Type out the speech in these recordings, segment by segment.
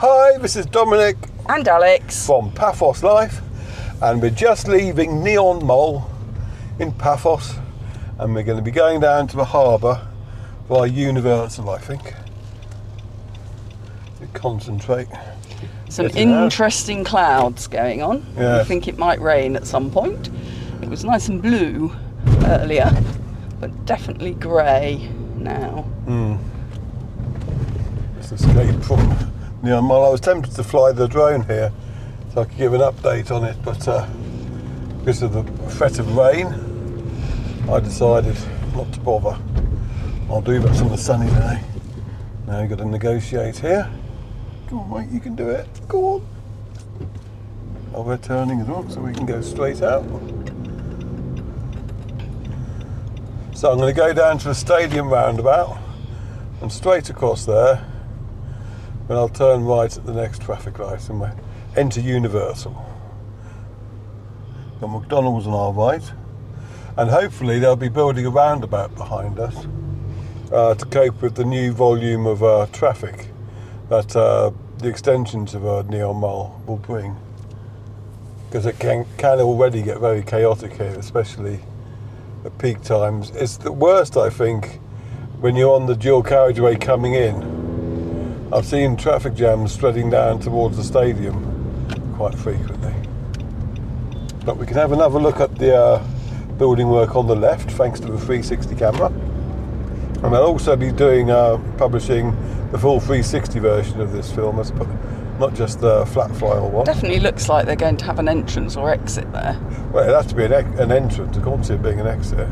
Hi, this is Dominic and Alex from Paphos Life, and we're just leaving Neon Mall in Paphos, and we're going to be going down to the harbour via Universal, I think. To concentrate. Some interesting clouds going on. Yes. I think it might rain at some point. It was nice and blue earlier, but definitely grey now. Let's escape from Neon Mall. I was tempted to fly the drone here so I could give an update on it, but because of the threat of rain, I decided not to bother. I'll do that on a sunny day. Now you've got to negotiate here. Go on, mate, you can do it. Go on. Oh, we're turning as well, so we can go straight out. So I'm going to go down to the stadium roundabout and straight across there. And I'll turn right at the next traffic light and we'll enter Universal. Got McDonald's on our right, and hopefully they'll be building a roundabout behind us to cope with the new volume of traffic that the extensions of Neon Mall will bring. Because it can already get very chaotic here, especially at peak times. It's the worst, I think, when you're on the dual carriageway coming in. I've seen traffic jams spreading down towards the stadium quite frequently. But we can have another look at the building work on the left, thanks to the 360 camera. And they'll also be doing publishing the full 360 version of this film, not just the flat file one. Definitely looks like they're going to have an entrance or exit there. Well, it has to be an entrance. I can't see it being an exit.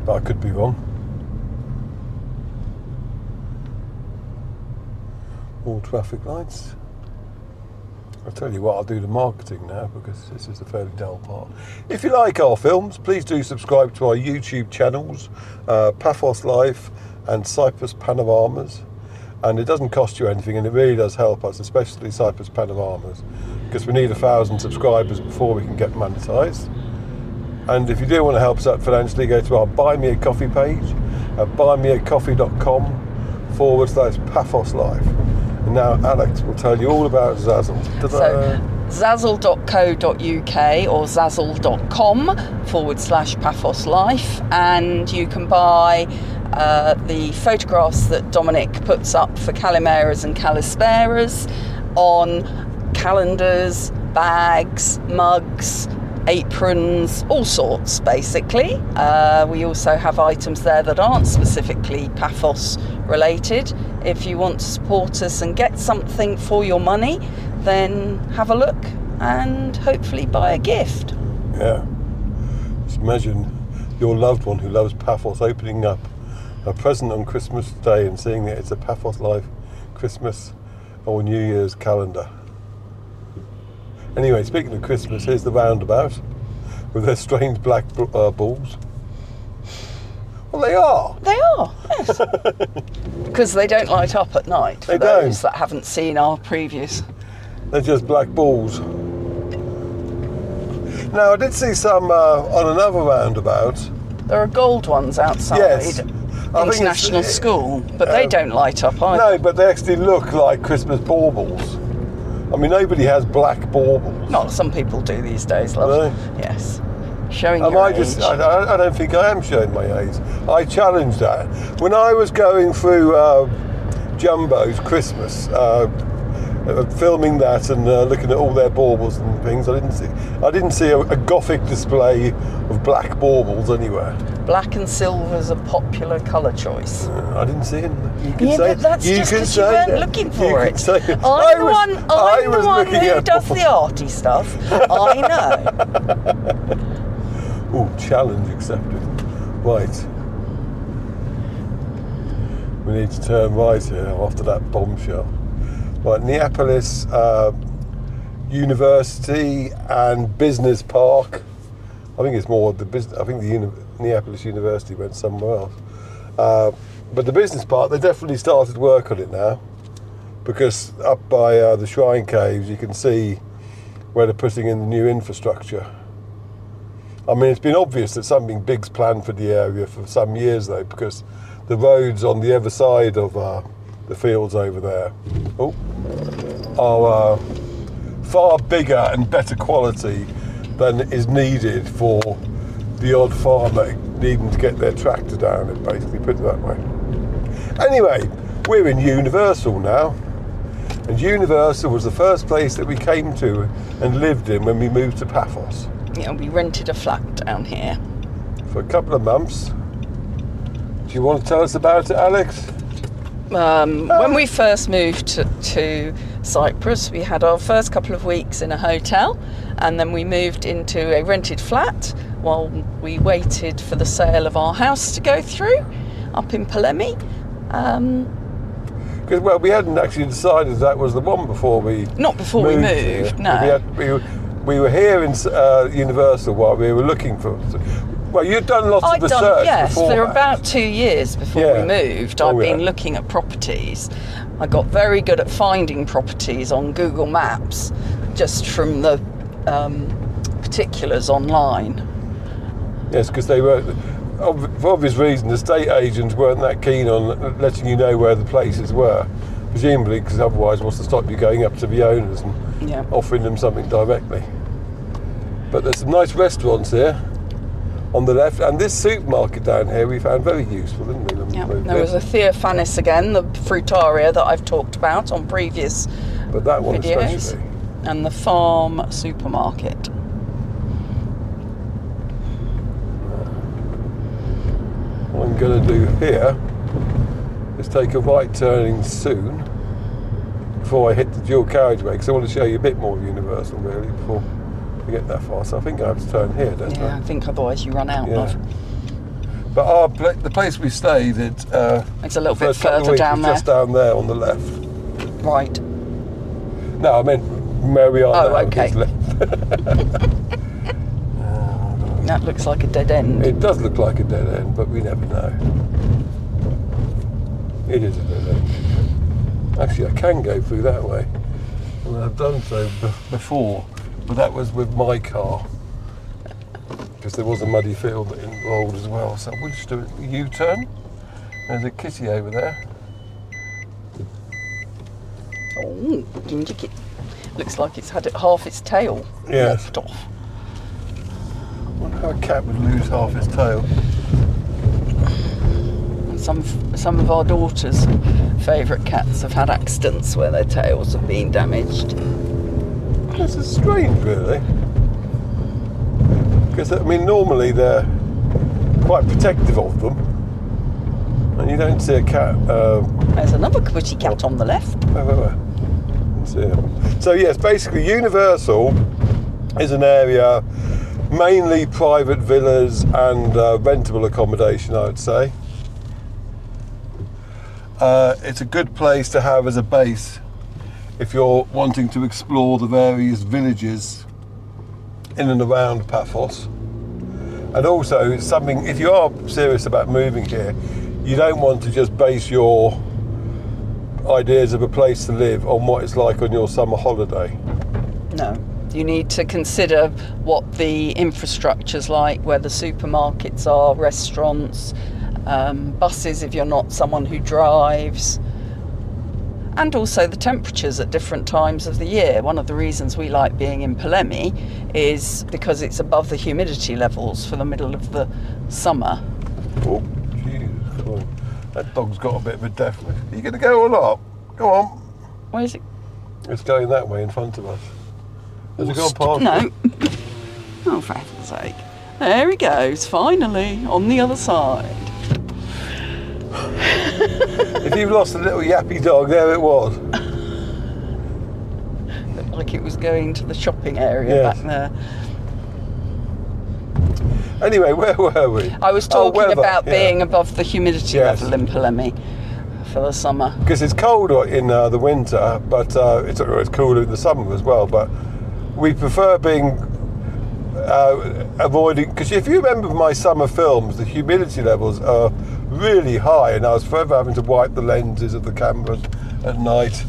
But I could be wrong. All traffic lights. I'll tell you what, I'll do the marketing now because this is a fairly dull part. If you like our films, please do subscribe to our YouTube channels, Paphos Life and Cyprus Panoramas. And it doesn't cost you anything, and it really does help us, especially Cyprus Panoramas, because we need 1,000 subscribers before we can get monetized. And if you do want to help us out financially, go to our Buy Me a Coffee page at buymeacoffee.com/Paphos Life. And now Alex will tell you all about Zazzle. So, zazzle.co.uk or zazzle.com/Paphos Life, and you can buy the photographs that Dominic puts up for Calimeras and Calisperas on calendars, bags, mugs, aprons, all sorts basically. We also have items there that aren't specifically Paphos related. If you want to support us and get something for your money, then have a look and hopefully buy a gift. Yeah. Just imagine your loved one who loves Paphos opening up a present on Christmas Day and seeing that it's a Paphos Life Christmas or New Year's calendar. Anyway, speaking of Christmas, here's the roundabout with their strange black balls. Well, they are. They are, yes. Because they don't light up at night, for those that haven't seen our previous. They're just black balls. Now, I did see some on another roundabout. There are gold ones outside. Yes. International School, but they don't light up either. No, but they actually look like Christmas baubles. I mean, nobody has black baubles. Not some people do these days, love. Really? Yes. Showing your age. I don't think I am showing my age. I challenged that. When I was going through Jumbo's Christmas, filming that and looking at all their baubles and things, I didn't see a gothic display of black baubles anywhere. Black and silver is a popular colour choice. I didn't see it. You can yeah, say but that's you just can because you say weren't that. looking for it. I'm the one who does the arty stuff. I know. Oh, challenge accepted. Right. We need to turn right here after that bombshell. Right, Neapolis University and Business Park. I think it's more the business. I think the Neapolis University went somewhere else. But the business park, they definitely started work on it now, because up by the Shrine Caves, you can see where they're putting in the new infrastructure. I mean, it's been obvious that something big's planned for the area for some years though, because the roads on the other side of the the fields over there, are far bigger and better quality than is needed for the odd farmer needing to get their tractor down it, basically, put it that way. Anyway, we're in Universal now, and Universal was the first place that we came to and lived in when we moved to Paphos. Yeah, we rented a flat down here. For a couple of months. Do you want to tell us about it, Alex? When we first moved to Cyprus, we had our first couple of weeks in a hotel, and then we moved into a rented flat while we waited for the sale of our house to go through up in Polemi. Because, well, we hadn't actually decided that was the one before we Not before we moved, no. We were here in Universal while we were looking for... Well, you'd done lots of research before. For about 2 years before we moved, I've been looking at properties. I got very good at finding properties on Google Maps, just from the particulars online. Yes, because they were, for obvious reasons, estate agents weren't that keen on letting you know where the places were, presumably because otherwise what's to stop you going up to the owners and offering them something directly. But there's some nice restaurants here on the left, and this supermarket down here we found very useful, didn't we? Yeah, there was a Theophanis again, the fruitaria that I've talked about on previous but that one videos, especially. And the farm supermarket. What I'm going to do here is take a right turning soon before I hit the dual carriageway, because I want to show you a bit more of Universal really before we get that far. So I think I have to turn here, don't I? Yeah, I think otherwise you run out of. But the place we stayed at, it's a little bit further down there. Just down there on the left. Right. No, I meant where we are now. Oh, okay. That looks like a dead end. It does look like a dead end, but we never know. It is a dead end. Actually, I can go through that way. And I've done so before, but that was with my car. Because there was a muddy field involved as well. So we'll just do a U-turn. There's a kitty over there. Oh, ginger kit. Looks like it's had half its tail lopped off. I wonder how a cat would lose half its tail. Some of our daughters' favourite cats have had accidents where their tails have been damaged. This is strange, really. Because, I mean, normally they're quite protective of them. And you don't see a cat... There's another pushy cat on the left. So, yes, basically Universal is an area, mainly private villas and rentable accommodation, I would say. It's a good place to have as a base if you're wanting to explore the various villages in and around Paphos. And also it's something, if you are serious about moving here, you don't want to just base your ideas of a place to live on what it's like on your summer holiday. No, you need to consider what the infrastructure's like, where the supermarkets are, restaurants, buses if you're not someone who drives, and also the temperatures at different times of the year. One of the reasons we like being in Polemi is because it's above the humidity levels for the middle of the summer. Oh, Jesus, that dog's got a bit of a deafness. Are you going to go or not? Go on. Where is it? It's going that way in front of us. Has it gone past? No. Oh, for heaven's sake. There he goes, finally, on the other side. If you've lost a little yappy dog, there it was. Looked like it was going to the shopping area back there. Anyway, where were we? I was talking about being above the humidity level in Polemi for the summer. Because it's cold in the winter, but it's cooler in the summer as well. But we prefer being avoiding, because if you remember my summer films, the humidity levels are really high, and I was forever having to wipe the lenses of the cameras at night.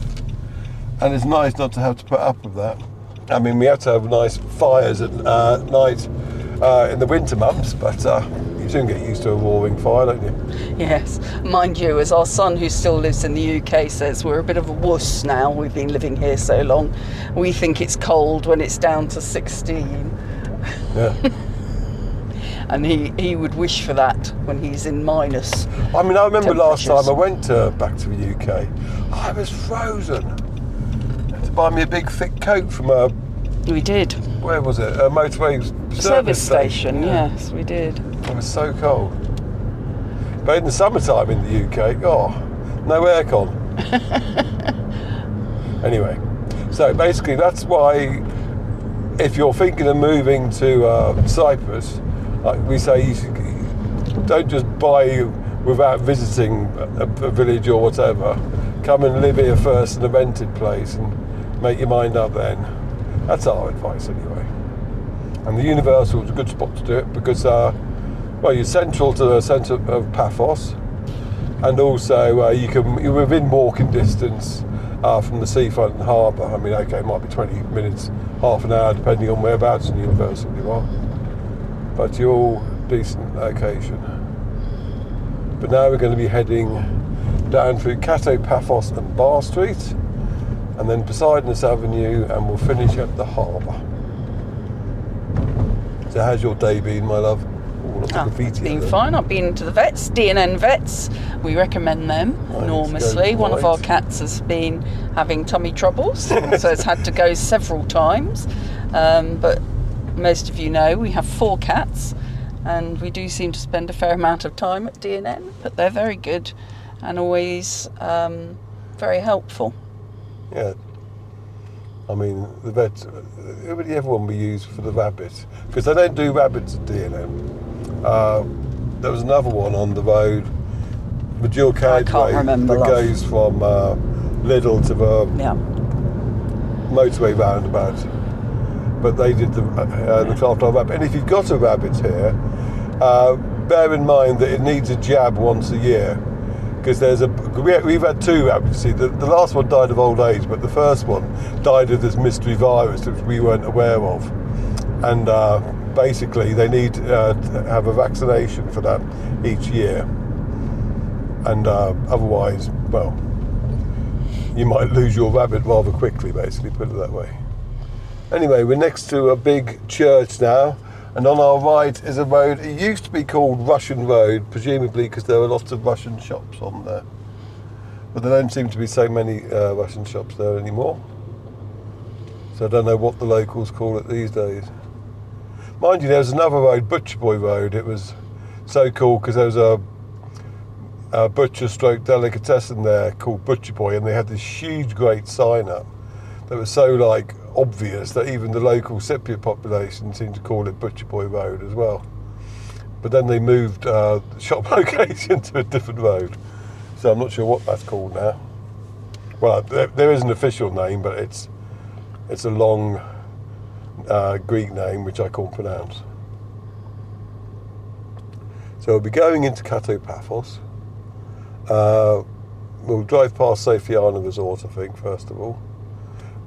And it's nice not to have to put up with that. I mean, we have to have nice fires at night in the winter months, but you soon get used to a roaring fire, don't you? Yes, mind you, as our son who still lives in the UK says, we're a bit of a wuss now. We've been living here so long. We think it's cold when it's down to 16. Yeah. And he would wish for that when he's in minus. I mean, I remember last time temperatures. I went back to the UK, I was frozen. I had to buy me a big thick coat from a, We did. where was it? A motorway Service station, yes, we did. It was so cold. But in the summertime in the UK, oh, no aircon. Anyway, so basically that's why if you're thinking of moving to Cyprus, like we say, don't just buy without visiting a village or whatever. Come and live here first in a rented place and make your mind up then. That's our advice anyway. And the Universal is a good spot to do it because, well, you're central to the centre of Paphos, and also you're within walking distance from the seafront and harbour. I mean, okay, it might be 20 minutes, half an hour, depending on whereabouts in Universal you are. But you're all decent location. But now we're going to be heading down through Kato Paphos and Bar Street, and then Poseidonos Avenue, and we'll finish at the harbour. So how's your day been, my love? It's been fine. I've been to the vets, D&N vets. We recommend them enormously. One of our cats has been having tummy troubles, so it's had to go several times. But most of you know we have 4 cats, and we do seem to spend a fair amount of time at D&N, but they're very good and always very helpful. Yeah. I mean, the vet, everyone we use for the rabbits, because they don't do rabbits at D&M. There was another one on the road, the dual carriageway that goes from Lidl to the motorway roundabout. But they did the look after our rabbit. And if you've got a rabbit here, bear in mind that it needs a jab once a year. Because we've had 2 rabbits. See, the last one died of old age, but the first one died of this mystery virus which we weren't aware of. And basically, they need to have a vaccination for that each year. And otherwise, well, you might lose your rabbit rather quickly, basically, put it that way. Anyway, we're next to a big church now. And on our right is a road. It used to be called Russian Road, presumably because there were lots of Russian shops on there. But there don't seem to be so many Russian shops there anymore. So I don't know what the locals call it these days. Mind you, there was another road, Butcher Boy Road. It was so cool because there was a butcher stroke delicatessen there called Butcher Boy, and they had this huge great sign up that was so like obvious that even the local Cypriot population seemed to call it Butcher Boy Road as well. But then they moved the shop location to a different road, so I'm not sure what that's called now. Well, there is an official name, but it's a long Greek name which I can't pronounce. So we'll be going into Kato Paphos. We'll drive past Sophiana Resort, I think, first of all.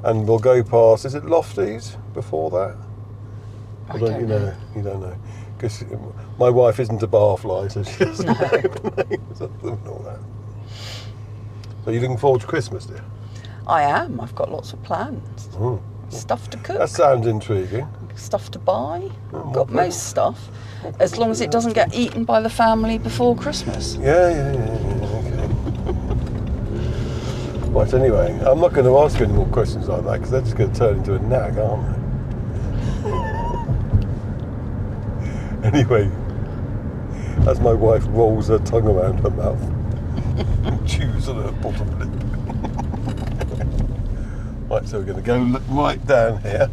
And we'll go past, is it Lofties before that? I don't know. You don't know. Because my wife isn't a barfly, so she doesn't know the names of them and all that. So you're looking forward to Christmas, dear? I am. I've got lots of plans. Mm. Stuff to cook. That sounds intriguing. Stuff to buy. Got most stuff. As long as it doesn't get eaten by the family before Christmas. Yeah, okay. Right, anyway, I'm not going to ask you any more questions like that because they're just going to turn into a nag, aren't they? Anyway, as my wife rolls her tongue around her mouth and chews on her bottom lip. Right, so we're going to go look right down here.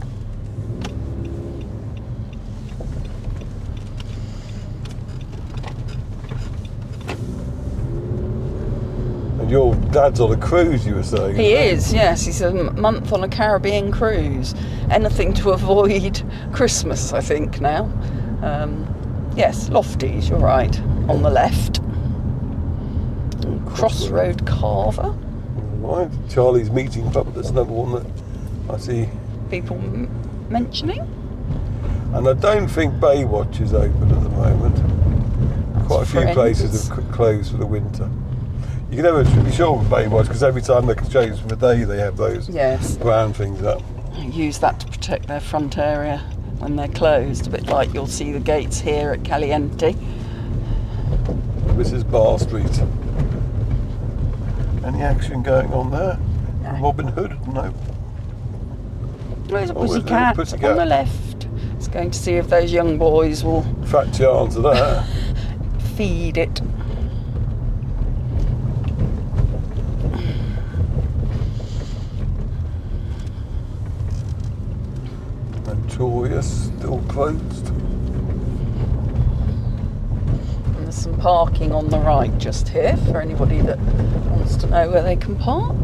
Your dad's on a cruise, you were saying? He is, yes. He's a month on a Caribbean cruise. Anything to avoid Christmas, I think, now. Yes, Lofties, you're right, on the left. Crossroad Carver. Right, Charlie's Meeting Pub, that's another one that I see people mentioning. And I don't think Baywatch is open at the moment. quite a few places have closed for the winter. You can never be sure with Baywatch because every time they can change for the day, they have those brown things up. Use that to protect their front area when they're closed, a bit like you'll see the gates here at Caliente. This is Bar Street. Any action going on there? No. Robin Hood? No. There's a pussycat on the left. It's going to see if those young boys will Fat chance of that. feed it. Notorious, still closed. And there's some parking on the right just here for anybody that wants to know where they can park.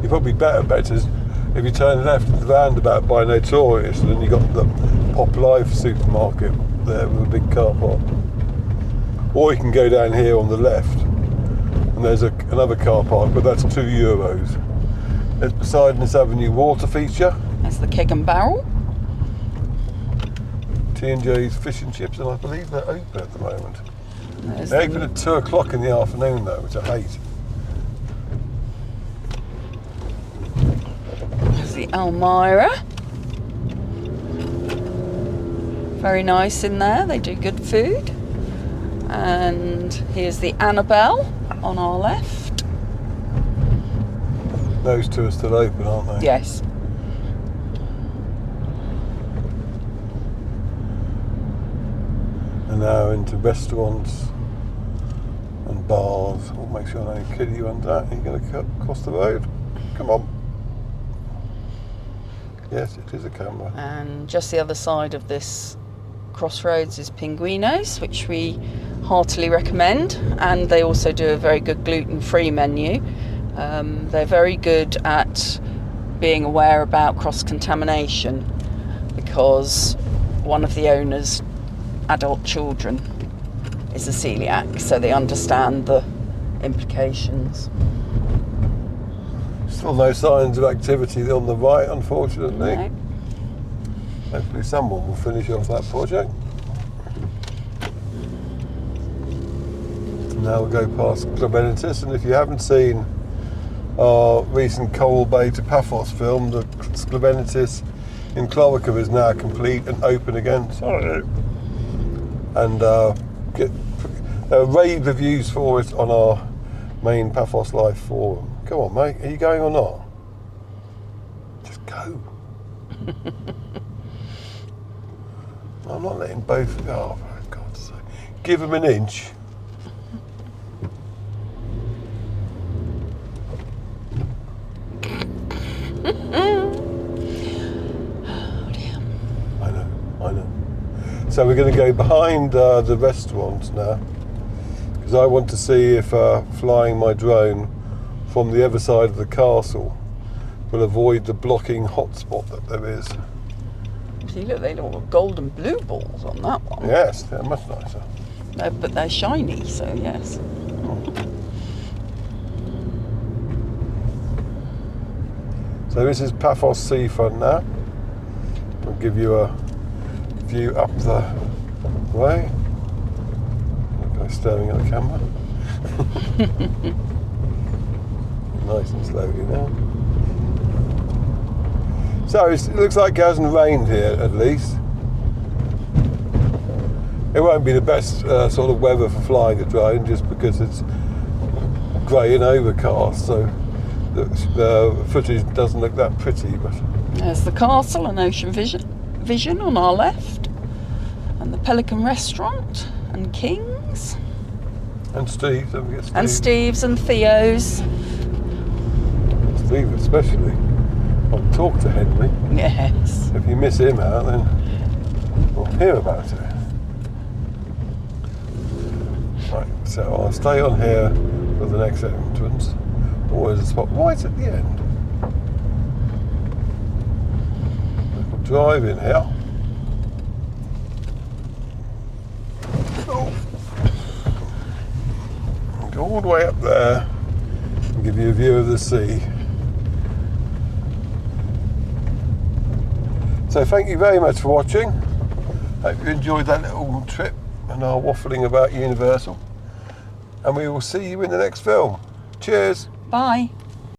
You're probably better bet is if you turn left at the roundabout by Notorious, and then you got the Pop Life supermarket there with a big car park. Or you can go down here on the left, and there's another car park, but that's €2. There's Poseidonos Avenue water feature. There's the Keg and Barrel. T&J's fish and chips, and I believe they're open at the moment. There's They open at 2 o'clock in the afternoon though, which I hate. There's the Elmira. Very nice in there, they do good food. And here's the Annabelle on our left. Those two are still open, aren't they? Yes. And now into restaurants and bars. We'll make sure I don't kid you on that. You're going to cut across the road. Come on. Yes, it is a camera. And just the other side of this crossroads is Pinguinos, which we heartily recommend. And they also do a very good gluten-free menu. They're very good at being aware about cross-contamination because one of the owners' adult children is a celiac, so they understand the implications. Still no signs of activity on the right, unfortunately. No. Hopefully someone will finish off that project. Now we'll go past Clemenitis, and if you haven't seen our recent Coral Bay to Paphos film, the Clemenitis in Clorica is now complete and open again. Sorry. And there are rave reviews for it on our main Paphos Life forum. Come on, mate, are you going or not? Just go. I'm not letting both go. Oh, for God's sake. Give them an inch. I know. So we're going to go behind the restaurants now because I want to see if flying my drone from the other side of the castle will avoid the blocking hotspot that there is. See, look, they look golden blue balls on that one. Yes, they're much nicer. No, but they're shiny, so yes. So this is Paphos seafront now. I'll give you a view up the way. Guy staring at the camera. Nice and slowly now. So it looks like it hasn't rained here, at least. It won't be the best sort of weather for flying a drone, just because it's grey and overcast, so the footage doesn't look that pretty. But there's the castle and Ocean Vision on our left, and the Pelican Restaurant and King's. And Steve, don't forget Steve. And Steve's and Theo's. Steve especially. I'll talk to Henry. Yes. If you miss him out, then we'll hear about it. Right, so I'll stay on here for the next entrance. Always a spot right at the end. We'll drive in here. Oh. Go all the way up there and give you a view of the sea. So thank you very much for watching. Hope you enjoyed that little trip and our waffling about Universal. And we will see you in the next film. Cheers. Bye.